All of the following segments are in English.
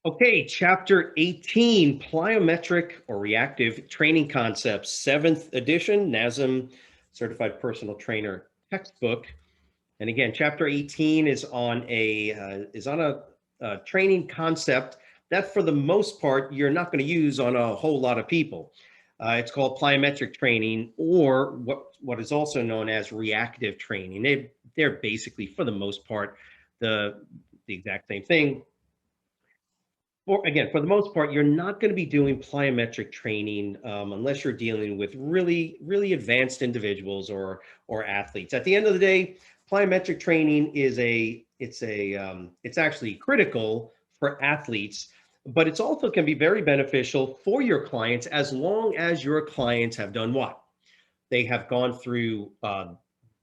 Okay, chapter 18, plyometric or reactive training concepts, 7th edition, NASM Certified Personal Trainer textbook. And again, chapter 18 is on a training concept that for the most part, you're not going to use on a whole lot of people. It's called plyometric training, or what is also known as reactive training. They're basically, for the most part, the exact same thing. For the most part, you're not going to be doing plyometric training unless you're dealing with really, really advanced individuals or athletes. At the end of the day, plyometric training it's actually critical for athletes, but it's also can be very beneficial for your clients as long as your clients have done what? They have gone through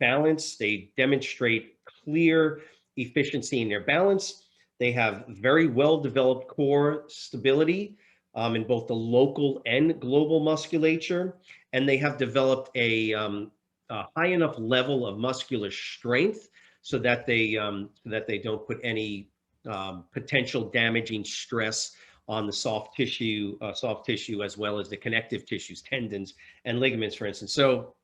balance. They demonstrate clear efficiency in their balance. They have very well developed core stability in both the local and global musculature. And they have developed a high enough level of muscular strength so that they don't put any potential damaging stress on the soft tissue as well as the connective tissues, tendons, and ligaments, for instance. So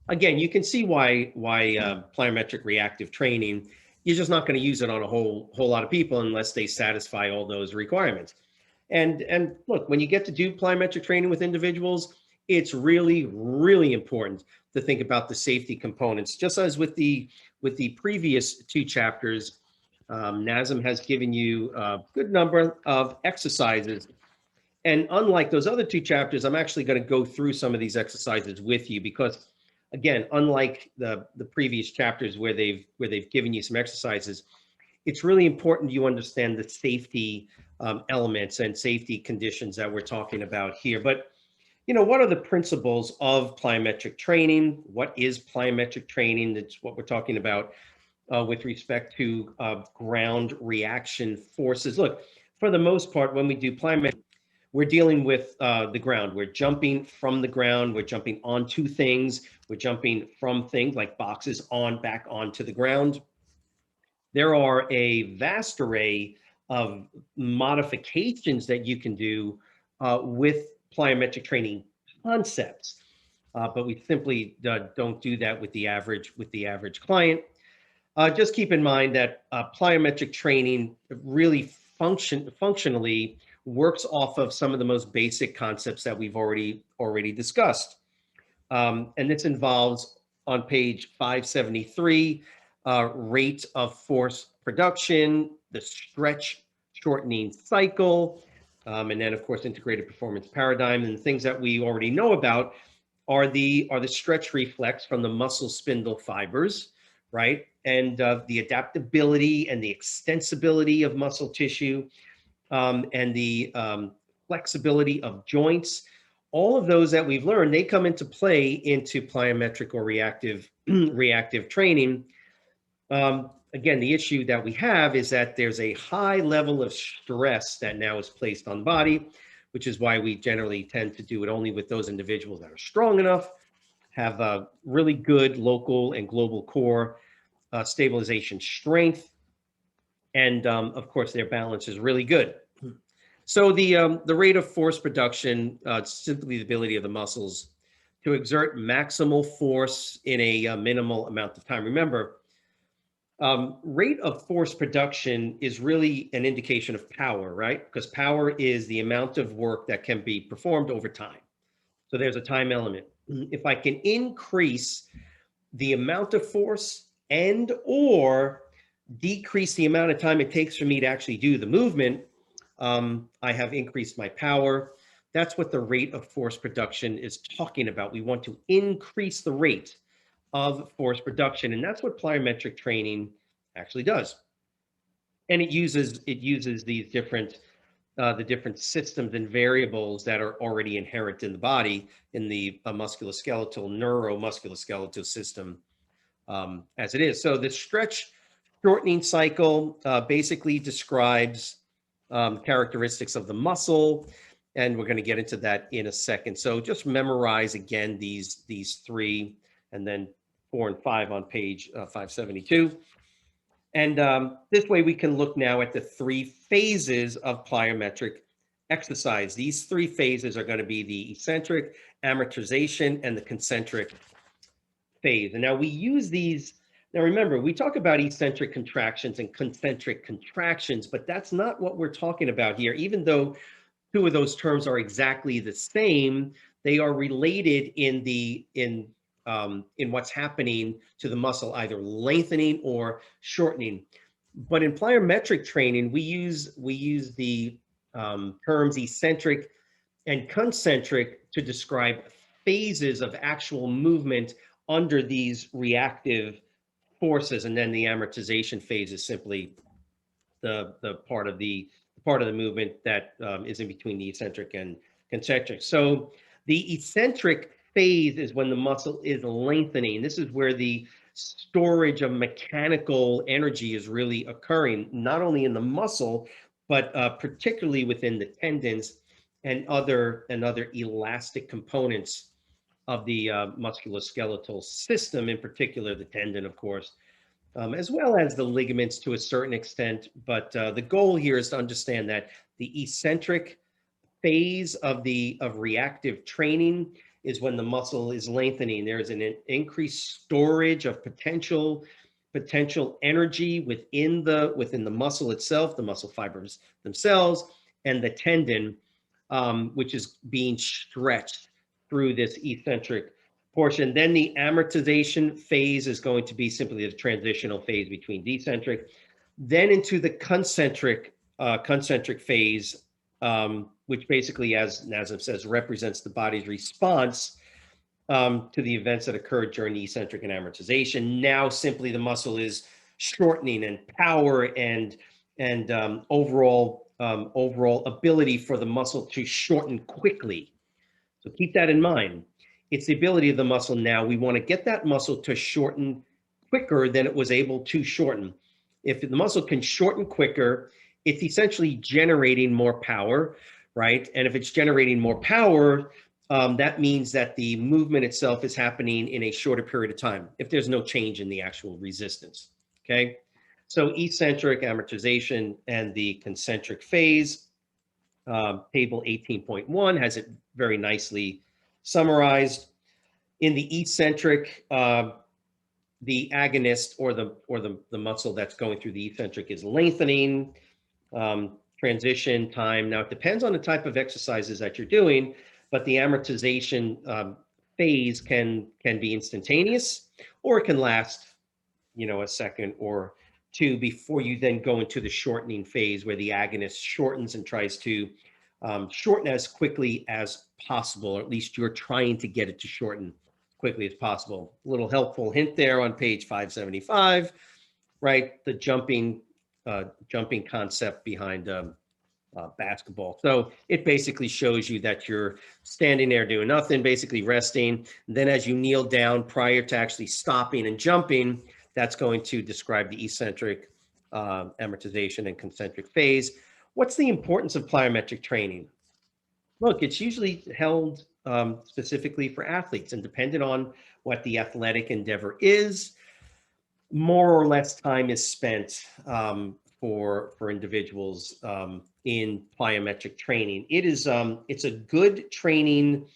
again, you can see why plyometric reactive training, you're just not going to use it on a whole lot of people unless they satisfy all those requirements. And look, when you get to do plyometric training with individuals, it's really, really important to think about the safety components. Just as with the previous two chapters, NASM has given you a good number of exercises. And unlike those other two chapters, I'm actually going to go through some of these exercises with you because, again, unlike the previous chapters where they've given you some exercises, it's really important you understand the safety elements and safety conditions that we're talking about here. But what are the principles of plyometric training? What is plyometric training? That's what we're talking about with respect to ground reaction forces. Look, for the most part, when we do plyometric, we're dealing with the ground. We're jumping from the ground. We're jumping onto things. We're jumping from things like boxes back onto the ground. There are a vast array of modifications that you can do with plyometric training concepts, but we simply don't do that with the average client. Just keep in mind that plyometric training really functionally works off of some of the most basic concepts that we've already discussed. And this involves on page 573, rate of force production, the stretch shortening cycle, and then of course integrated performance paradigm. And the things that we already know about are the stretch reflex from the muscle spindle fibers, right? And the adaptability and the extensibility of muscle tissue, and the flexibility of joints. All of those that we've learned, they come into play into plyometric or reactive training. Again, the issue that we have is that there's a high level of stress that now is placed on the body, which is why we generally tend to do it only with those individuals that are strong enough, have a really good local and global core stabilization strength, and of course their balance is really good. So the rate of force production, simply the ability of the muscles to exert maximal force in a minimal amount of time. Remember, rate of force production is really an indication of power, right? Because power is the amount of work that can be performed over time. So there's a time element. If I can increase the amount of force and or decrease the amount of time it takes for me to actually do the movement, I have increased my power. That's what the rate of force production is talking about. We want to increase the rate of force production, and that's what plyometric training actually does. And it uses these different the different systems and variables that are already inherent in the body, in the musculoskeletal, neuromusculoskeletal system as it is. So the stretch shortening cycle basically describes characteristics of the muscle, and we're going to get into that in a second. So just memorize again these three, and then 4 and 5 on page 572. And this way we can look now at the 3 phases of plyometric exercise. These 3 phases are going to be the eccentric, amortization, and the concentric phase. And now we use these. Now remember, we talk about eccentric contractions and concentric contractions, but that's not what we're talking about here. Even though two of those terms are exactly the same, they are related in what's happening to the muscle, either lengthening or shortening. But in plyometric training, we use the terms eccentric and concentric to describe phases of actual movement under these reactive forces, and then the amortization phase is simply the part of the movement that is in between the eccentric and concentric. So the eccentric phase is when the muscle is lengthening. This is where the storage of mechanical energy is really occurring, not only in the muscle, but particularly within the tendons and other elastic components of the musculoskeletal system, in particular the tendon, of course, as well as the ligaments to a certain extent. But the goal here is to understand that the eccentric phase of reactive training is when the muscle is lengthening. There is an increased storage of potential energy within the muscle itself, the muscle fibers themselves, and the tendon, which is being stretched through this eccentric portion. Then the amortization phase is going to be simply the transitional phase between decentric, then into the concentric phase, which basically, as Nazim says, represents the body's response to the events that occurred during the eccentric and amortization. Now, simply the muscle is shortening, and power and overall ability for the muscle to shorten quickly. So keep that in mind. It's the ability of the muscle now. We want to get that muscle to shorten quicker than it was able to shorten. If the muscle can shorten quicker, it's essentially generating more power, right? And if it's generating more power, that means that the movement itself is happening in a shorter period of time if there's no change in the actual resistance, okay? So eccentric, amortization, and the concentric phase, table 18.1 has it very nicely summarized. In the eccentric, the agonist or the muscle that's going through the eccentric is lengthening. Transition time. Now it depends on the type of exercises that you're doing, but the amortization phase can be instantaneous, or it can last, a second or two before you then go into the shortening phase, where the agonist shortens and tries to shorten as quickly as possible, or at least you're trying to get it to shorten quickly as possible. A little helpful hint there on page 575, right? The jumping concept behind basketball. So it basically shows you that you're standing there doing nothing, basically resting. And then as you kneel down prior to actually stopping and jumping, that's going to describe the eccentric, amortization, and concentric phase. What's the importance of plyometric training? Look, it's usually held specifically for athletes, and depending on what the athletic endeavor is, more or less time is spent for individuals in plyometric training. It's a good training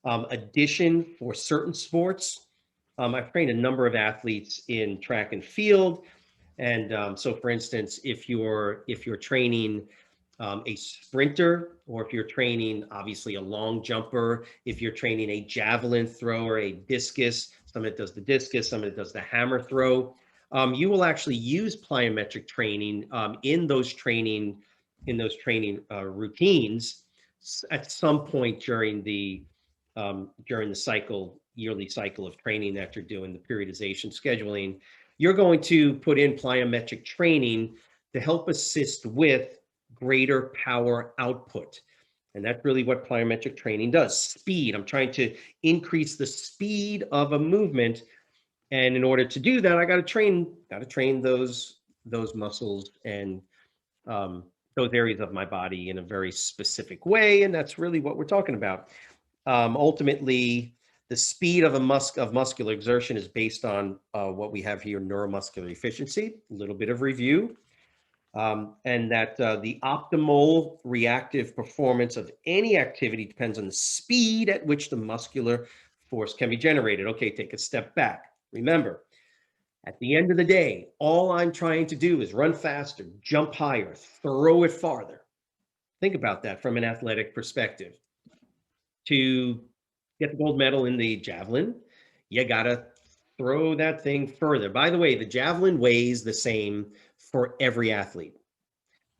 addition for certain sports. I've trained a number of athletes in track and field, and so for instance, if you're training a sprinter, or if you're training obviously a long jumper, if you're training a javelin thrower, a discus, somebody that does the discus, somebody that does the hammer throw, you will actually use plyometric training in those training routines at some point during the yearly cycle of training that you're doing, the periodization scheduling. You're going to put in plyometric training to help assist with greater power output. And that's really what plyometric training does. Speed. I'm trying to increase the speed of a movement. And in order to do that, I got to train those muscles and those areas of my body in a very specific way. And that's really what we're talking about. Ultimately, The speed of muscular exertion is based on what we have here, neuromuscular efficiency. A little bit of review. And that the optimal reactive performance of any activity depends on the speed at which the muscular force can be generated. Okay, take a step back. Remember, at the end of the day, all I'm trying to do is run faster, jump higher, throw it farther. Think about that from an athletic perspective. To get the gold medal in the javelin, you got to throw that thing further. By the way, the javelin weighs the same for every athlete.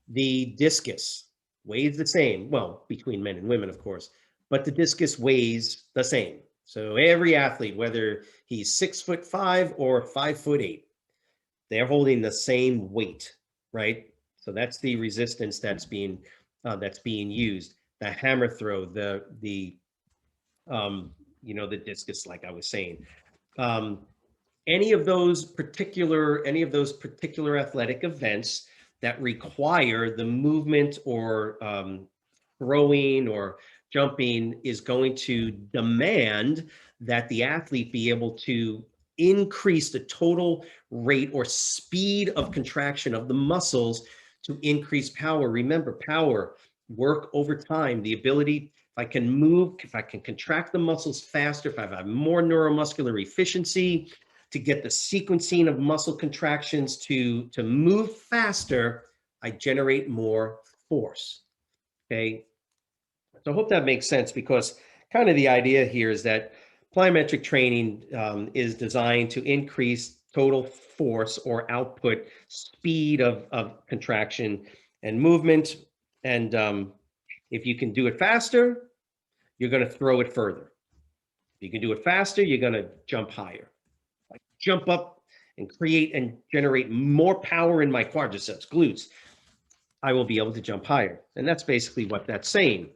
The discus weighs the same, well, between men and women, of course, but the discus weighs the same. So every athlete, whether he's 6'5" or 5'8", they're holding the same weight, right? So that's the resistance that's being used. The hammer throw, the the discus, like I was saying. Um, any of those particular athletic events that require the movement or throwing or jumping is going to demand that the athlete be able to increase the total rate or speed of contraction of the muscles to increase power. Remember, power, work over time, the ability, if I can move, if I can contract the muscles faster, if I have more neuromuscular efficiency, to get the sequencing of muscle contractions to move faster, I generate more force. Okay. So I hope that makes sense, because kind of the idea here is that plyometric training is designed to increase total force or output speed of contraction and movement. And if you can do it faster, you're going to throw it further. If you can do it faster, you're going to jump higher. Like jump up and create and generate more power in my quadriceps, glutes, I will be able to jump higher. And that's basically what that's saying.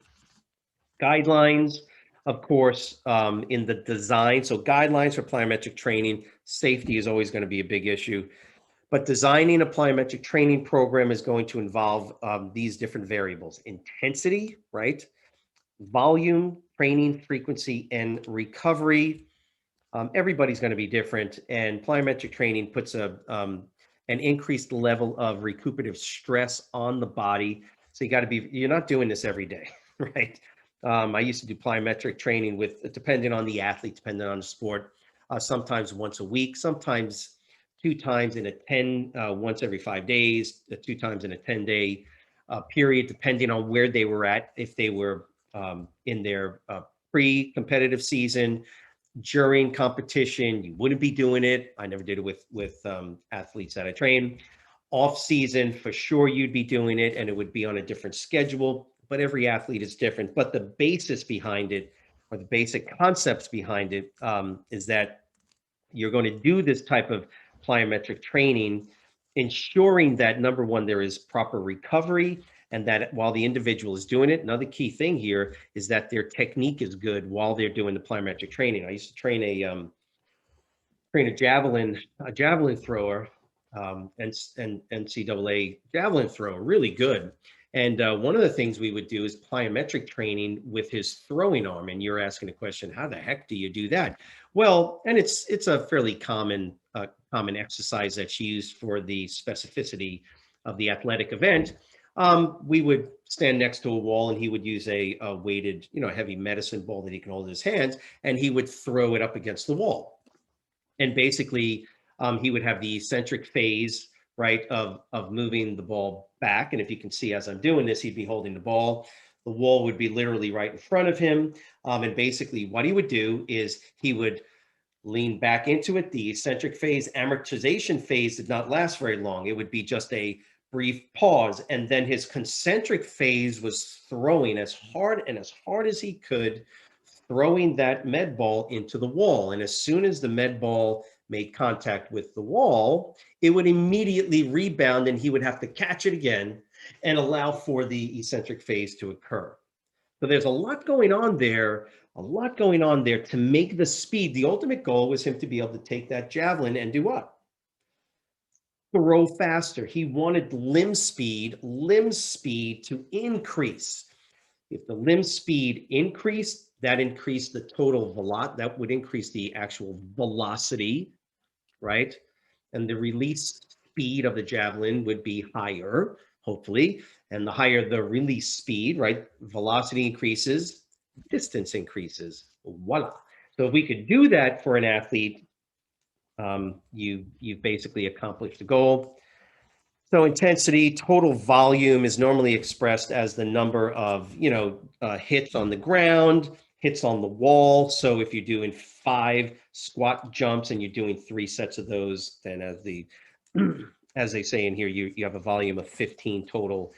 Guidelines, of course, in the design. So guidelines for plyometric training, safety is always going to be a big issue. But designing a plyometric training program is going to involve these different variables: intensity, right? Volume, training frequency, and recovery. Everybody's going to be different, and plyometric training puts an increased level of recuperative stress on the body. So you're not doing this every day, right? I used to do plyometric training depending on the athlete, depending on the sport, sometimes once a week, sometimes two times in once every 5 days, 2 times in a 10-day period, depending on where they were at, if they were in their pre-competitive season. During competition, you wouldn't be doing it. I never did it with athletes that I train. Off season, for sure, you'd be doing it, and it would be on a different schedule. But every athlete is different. But the basis behind it, or the basic concepts behind it, is that you're going to do this type of plyometric training, ensuring that, number one, there is proper recovery, and that while the individual is doing it, another key thing here is that their technique is good while they're doing the plyometric training. I used to train a javelin thrower, and NCAA javelin thrower, really good. And one of the things we would do is plyometric training with his throwing arm. And you're asking the question, how the heck do you do that? Well, and it's a fairly common exercise that's used for the specificity of the athletic event. We would stand next to a wall, and he would use a weighted, heavy medicine ball that he can hold in his hands, and he would throw it up against the wall. And basically, he would have the eccentric phase, right, of moving the ball back. And if you can see, as I'm doing this, he'd be holding the ball. The wall would be literally right in front of him. And basically what he would do is he would lean back into it. The eccentric phase, amortization phase, did not last very long. It would be just a brief pause. And then his concentric phase was throwing as hard as he could, throwing that med ball into the wall. And as soon as the med ball made contact with the wall, it would immediately rebound, and he would have to catch it again and allow for the eccentric phase to occur. So there's a lot going on there to make the speed. The ultimate goal was him to be able to take that javelin and do what? Throw faster. He wanted limb speed to increase. If the limb speed increased, that increased the total velocity, that would increase the actual velocity, right? And the release speed of the javelin would be higher, hopefully. And the higher the release speed, right? Velocity increases, distance increases. Voila. So if we could do that for an athlete, you've basically accomplished the goal. So intensity, total volume is normally expressed as the number of, hits on the ground, hits on the wall. So if you're doing 5 squat jumps and you're doing 3 sets of those, then as they say in here, you have a volume of 15 total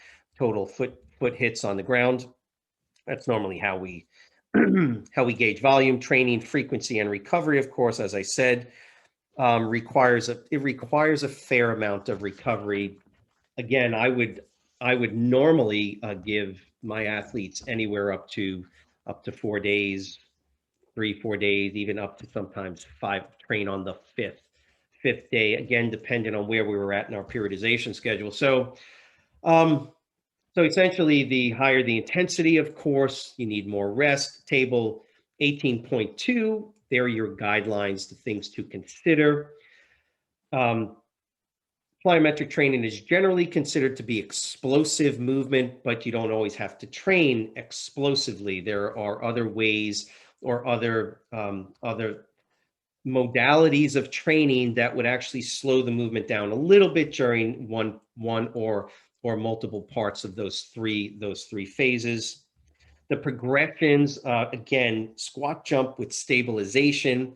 foot hits on the ground. That's normally how we how we gauge volume. Training frequency and recovery, of course, as I said, requires a fair amount of recovery. Again, I would normally give my athletes anywhere up to 4 days, 3-4 days, even up to sometimes 5. Train on the fifth day. Again, depending on where we were at in our periodization schedule. So essentially, the higher the intensity, of course, you need more rest. Table 18.2. There are your guidelines, the things to consider. Plyometric training is generally considered to be explosive movement, but you don't always have to train explosively. There are other ways or other modalities of training that would actually slow the movement down a little bit during one or multiple parts of those three phases. The progressions, again, squat jump with stabilization,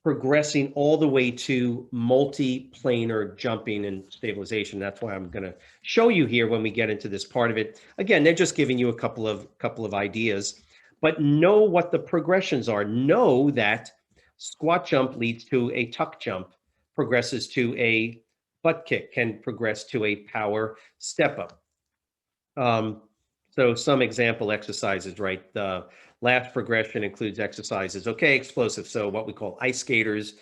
progressing all the way to multi-planar jumping and stabilization. That's why I'm going to show you here when we get into this part of it. Again, they're just giving you a couple of ideas, but know what the progressions are. Know that squat jump leads to a tuck jump, progresses to a butt kick, can progress to a power step up. So some example exercises, right? The last progression includes exercises, okay, explosive. So what we call ice skaters,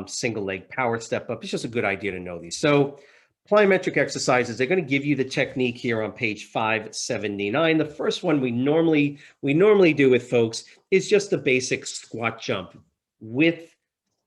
single leg power step up. It's just a good idea to know these. So plyometric exercises, they're going to give you the technique here on page 579. The first one we normally do with folks is just the basic squat jump with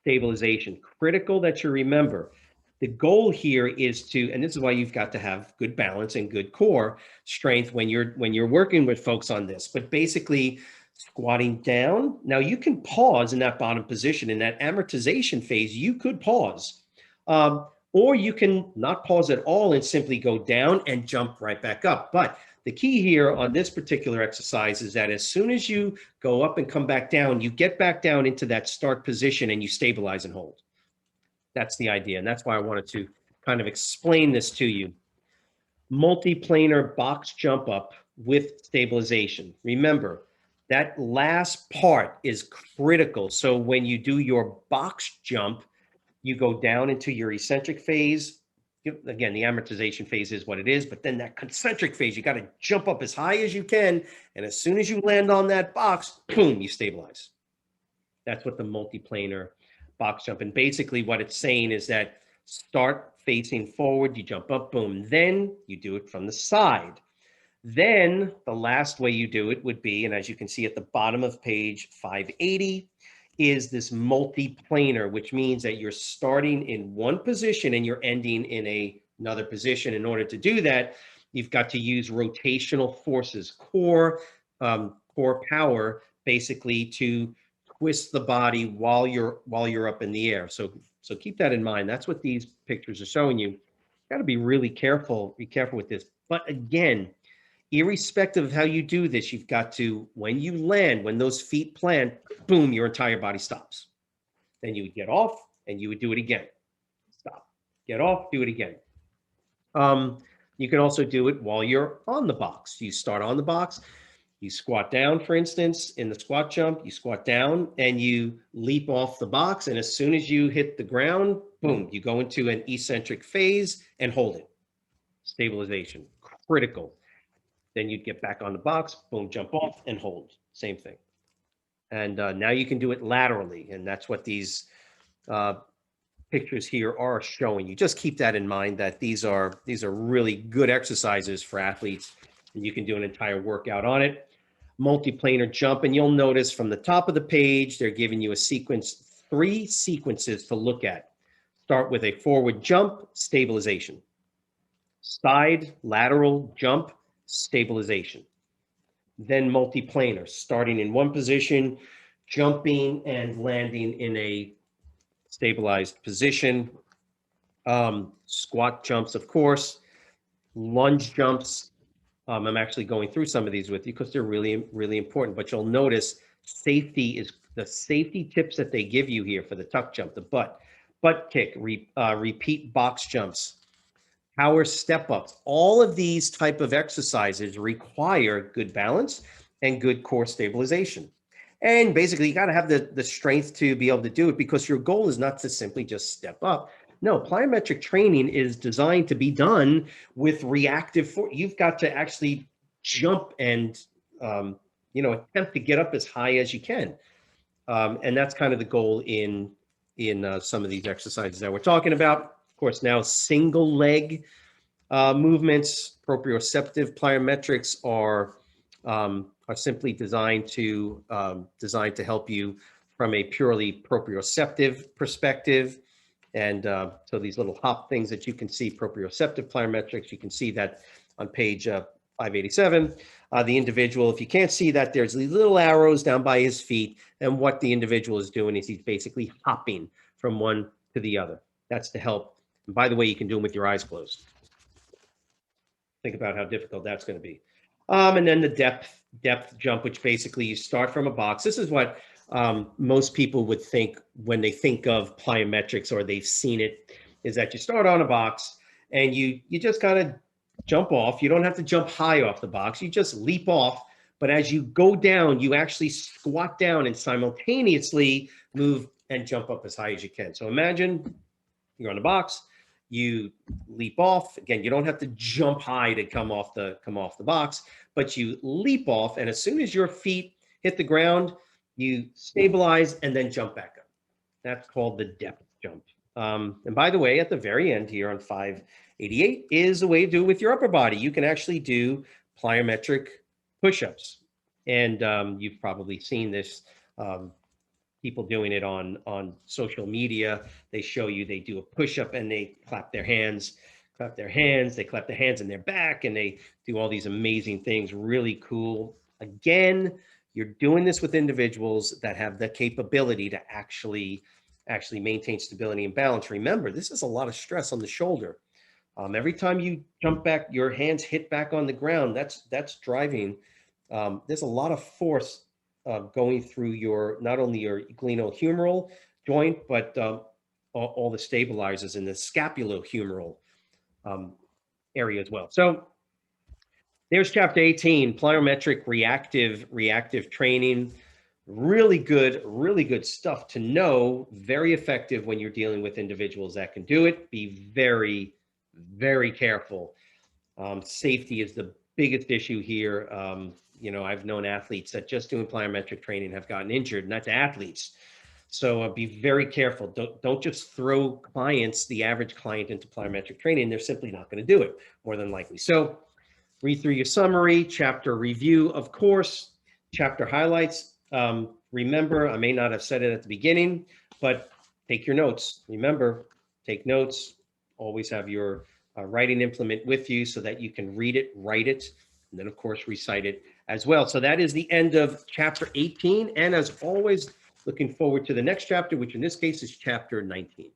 stabilization. Critical that you remember. The goal here is to, and this is why you've got to have good balance and good core strength when you're working with folks on this. But basically, squatting down. Now you can pause in that bottom position in that amortization phase. You could pause, or you can not pause at all and simply go down and jump right back up. But the key here on this particular exercise is that as soon as you go up and come back down, you get back down into that start position and you stabilize and hold. That's the idea. And that's why I wanted to kind of explain this to you. Multi-planar box jump up with stabilization. Remember, that last part is critical. So when you do your box jump, you go down into your eccentric phase. Again, the amortization phase is what it is, but then that concentric phase, you got to jump up as high as you can. And as soon as you land on that box, boom, you stabilize. That's what the multi-planar box jump. And basically what it's saying is that start facing forward, you jump up, boom. Then you do it from the side. Then the last way you do it would be, and as you can see at the bottom of page 580, is this multi-planar, which means that you're starting in one position and you're ending in another position. In order to do that, you've got to use rotational forces, core power, basically to twist the body while you're up in the air. So keep that in mind. That's what these pictures are showing you. Got to be really careful. Be careful with this. But again, irrespective of how you do this, you've got to, when you land, when those feet plant, boom, your entire body stops. Then you would get off and you would do it again. Stop. Get off, do it again. You can also do it while you're on the box. You start on the box, you squat down, for instance, in the squat jump, you squat down and you leap off the box. And as soon as you hit the ground, boom, you go into an eccentric phase and hold it. Stabilization, critical. Then you'd get back on the box, boom, jump off and hold. Same thing. And now you can do it laterally. And that's what these pictures here are showing you. Just keep that in mind that these are really good exercises for athletes And you can do an entire workout on it. Multiplanar jump, and you'll notice from the top of the page, they're giving you a sequence, 3 sequences to look at. Start with a forward jump, stabilization. Side lateral jump, stabilization. Then multiplanar, starting in one position, jumping and landing in a stabilized position. Squat jumps, of course, lunge jumps. I'm actually going through some of these with you because they're really, really important. But you'll notice safety is the safety tips that they give you here for the tuck jump, the butt kick, repeat box jumps, power step ups. All of these type of exercises require good balance and good core stabilization. And basically, you got to have the strength to be able to do it, because your goal is not to simply just step up. No, plyometric training is designed to be done with reactive force. You've got to actually jump and attempt to get up as high as you can, and that's kind of the goal in some of these exercises that we're talking about. Of course, now single leg movements, proprioceptive plyometrics are simply designed to help you from a purely proprioceptive perspective. And so these little hop things that you can see, proprioceptive plyometrics, you can see that on page 587. The individual, if you can't see that, there's these little arrows down by his feet, and what the individual is doing is he's basically hopping from one to the other. That's to help. And by the way, you can do them with your eyes closed. Think about how difficult that's going to be. And then the depth jump, which basically you start from a box. This is what most people would think when they think of plyometrics, or they've seen it, is that you start on a box and you just kind of jump off. You don't have to jump high off the box. You just leap off. But as you go down, you actually squat down and simultaneously move and jump up as high as you can. So imagine you're on a box, you leap off. Again, you don't have to jump high to come off the box, but you leap off, and as soon as your feet hit the ground, you stabilize and then jump back up. That's called the depth jump. And by the way, at the very end here on 588 is a way to do it with your upper body. You can actually do plyometric push-ups, and you've probably seen this. People doing it on social media. They show you, they do a push-up and they clap their hands, they clap their hands in their back, and they do all these amazing things. Really cool. Again, you're doing this with individuals that have the capability to actually maintain stability and balance. Remember, this is a lot of stress on the shoulder. Every time you jump back, your hands hit back on the ground. That's driving. There's a lot of force going through not only your glenohumeral joint, but all the stabilizers in the scapulohumeral area as well. So there's chapter 18, plyometric reactive training. Really good stuff to know. Very effective when you're dealing with individuals that can do it. Be very, very careful. Safety is the biggest issue here. I've known athletes that just doing plyometric training have gotten injured, and that's athletes. So be very careful. Don't just throw the average client into plyometric training. They're simply not going to do it, more than likely. So read through your summary, chapter review, of course, chapter highlights. Remember, I may not have said it at the beginning, but take your notes. Remember, take notes. Always have your writing implement with you so that you can read it, write it, and then, of course, recite it as well. So that is the end of chapter 18. And as always, looking forward to the next chapter, which in this case is chapter 19.